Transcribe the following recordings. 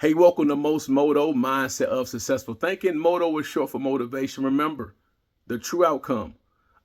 Hey, welcome to Most Moto, Mindset of Successful Thinking. Moto is short for motivation. Remember, the true outcome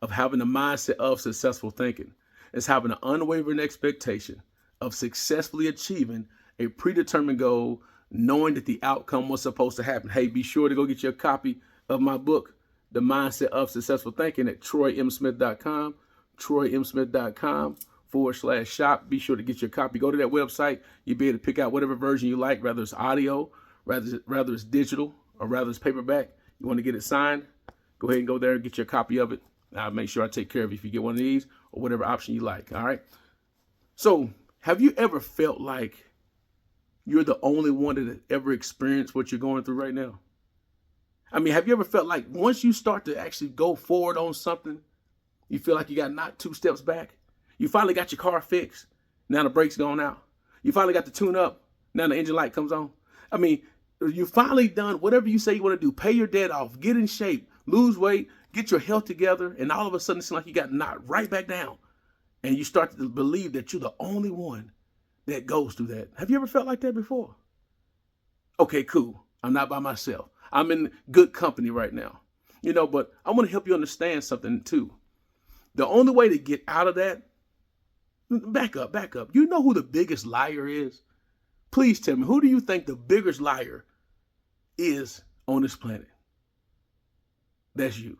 of having a mindset of successful thinking is having an unwavering expectation of successfully achieving a predetermined goal, knowing that the outcome was supposed to happen. Hey, be sure to go get your copy of my book, The Mindset of Successful Thinking, at troymsmith.com, troymsmith.com/shop. Be sure to get your copy. Go to that website. You'll be able to pick out whatever version you like, whether it's audio, rather it's digital, or rather it's paperback. You want to get it signed, go ahead and go there and get your copy of it. I'll make sure I take care of you if you get one of these or whatever option you like. All right. So have you ever felt like you're the only one that has ever experienced what you're going through right now? I mean, have you ever felt like once you start to actually go forward on something, you feel like you got knocked 2 steps back? You finally got your car fixed. Now the brakes going out. You finally got the tune up. Now the engine light comes on. I mean, you finally done whatever you say you want to do. Pay your debt off. Get in shape. Lose weight. Get your health together. And all of a sudden, it seems like you got knocked right back down. And you start to believe that you're the only one that goes through that. Have you ever felt like that before? Okay, cool. I'm not by myself. I'm in good company right now. But I want to help you understand something too. The only way to get out of that, back up. You know who the biggest liar is? Please tell me, who do you think the biggest liar is on this planet? That's you.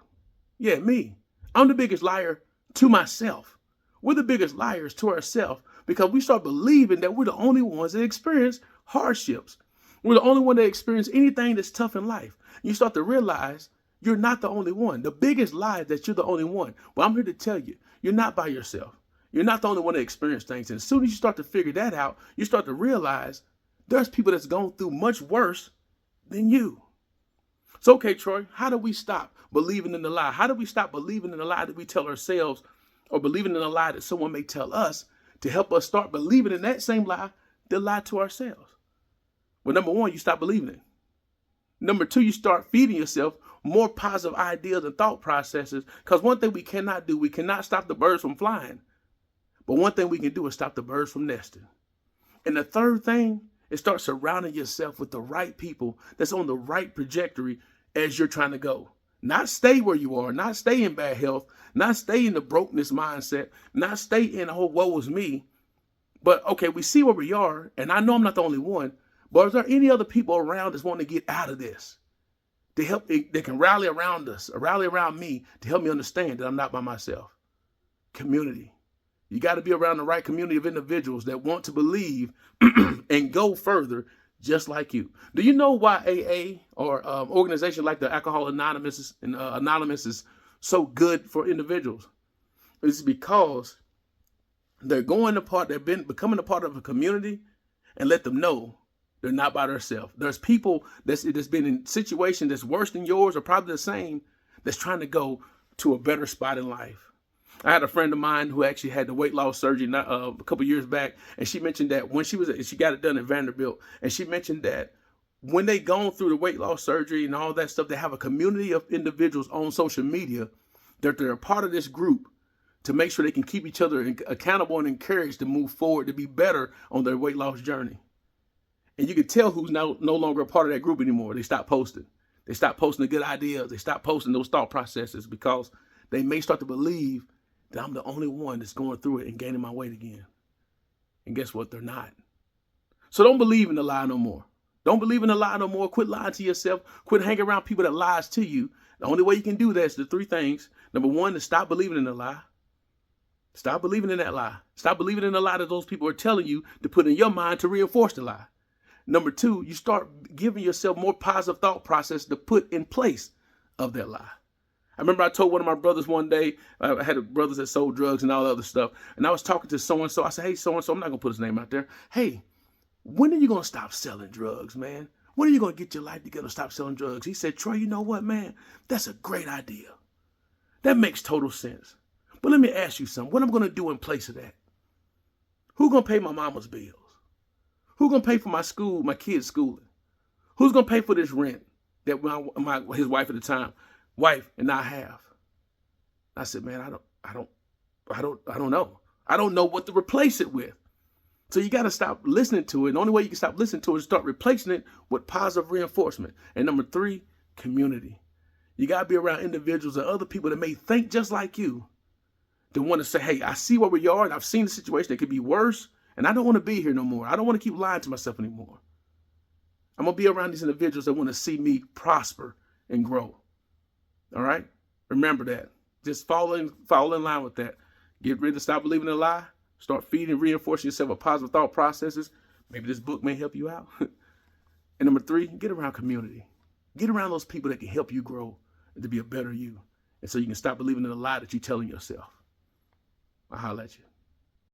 Yeah, me. I'm the biggest liar to myself. We're the biggest liars to ourselves because we start believing that we're the only ones that experience hardships. We're the only one that experience anything that's tough in life. You start to realize you're not the only one. The biggest lie is that you're the only one. Well, I'm here to tell you, you're not by yourself. You're not the only one that experience things. And as soon as you start to figure that out, you start to realize there's people that's gone through much worse than you. So, okay, Troy, how do we stop believing in the lie? How do we stop believing in the lie that we tell ourselves or believing in a lie that someone may tell us to help us start believing in that same lie, the lie to ourselves? Well, number one, you stop believing it. Number two, you start feeding yourself more positive ideas and thought processes. Because one thing we cannot do, we cannot stop the birds from flying. But one thing we can do is stop the birds from nesting. And the third thing is start surrounding yourself with the right people that's on the right trajectory as you're trying to go. Not stay where you are, not stay in bad health, not stay in the brokenness mindset, not stay in, oh, woe is me. But okay, we see where we are, and I know I'm not the only one, but is there any other people around that's wanting to get out of this? To help, they can rally around us, or rally around me to help me understand that I'm not by myself. Community. You got to be around the right community of individuals that want to believe and go further just like you. Do you know why AA or organizations like the Alcohol Anonymous is so good for individuals? It's because they're becoming a part of a community and let them know they're not by themselves. There's people that's been in situations that's worse than yours or probably the same that's trying to go to a better spot in life. I had a friend of mine who actually had the weight loss surgery a couple years back, and she mentioned that when she got it done at Vanderbilt, and she mentioned that when they gone through the weight loss surgery and all that stuff, they have a community of individuals on social media that they're a part of this group to make sure they can keep each other accountable and encouraged to move forward to be better on their weight loss journey. And you can tell who's no longer a part of that group anymore. They stopped posting. They stopped posting the good ideas. They stopped posting those thought processes because they may start to believe that I'm the only one that's going through it and gaining my weight again. And guess what? They're not. So don't believe in the lie no more. Don't believe in the lie no more. Quit lying to yourself. Quit hanging around people that lies to you. The only way you can do that is the 3 things. Number 1 is stop believing in the lie. Stop believing in that lie. Stop believing in the lie that those people are telling you to put in your mind to reinforce the lie. Number 2, you start giving yourself more positive thought process to put in place of that lie. I remember I told one of my brothers one day, I had brothers that sold drugs and all that other stuff, and I was talking to so-and-so. I said, hey, so-and-so, I'm not going to put his name out there. Hey, when are you going to stop selling drugs, man? When are you going to get your life together to stop selling drugs? He said, Troy, you know what, man? That's a great idea. That makes total sense. But let me ask you something. What am I going to do in place of that? Who's going to pay my mama's bills? Who's going to pay for my school, my kids' schooling? Who's going to pay for this rent that his wife at the time, and I have? I said, man, I don't know. I don't know what to replace it with. So you got to stop listening to it. The only way you can stop listening to it is start replacing it with positive reinforcement. And number 3, community. You got to be around individuals and other people that may think just like you, that want to say, hey, I see where we are and I've seen the situation that could be worse and I don't want to be here no more. I don't want to keep lying to myself anymore. I'm going to be around these individuals that want to see me prosper and grow. All right? Remember that. Just fall in line with that. Get rid of, stop believing in a lie. Start feeding and reinforcing yourself with positive thought processes. Maybe this book may help you out. And number 3, get around community. Get around those people that can help you grow and to be a better you. And so you can stop believing in the lie that you're telling yourself. I'll holler at you.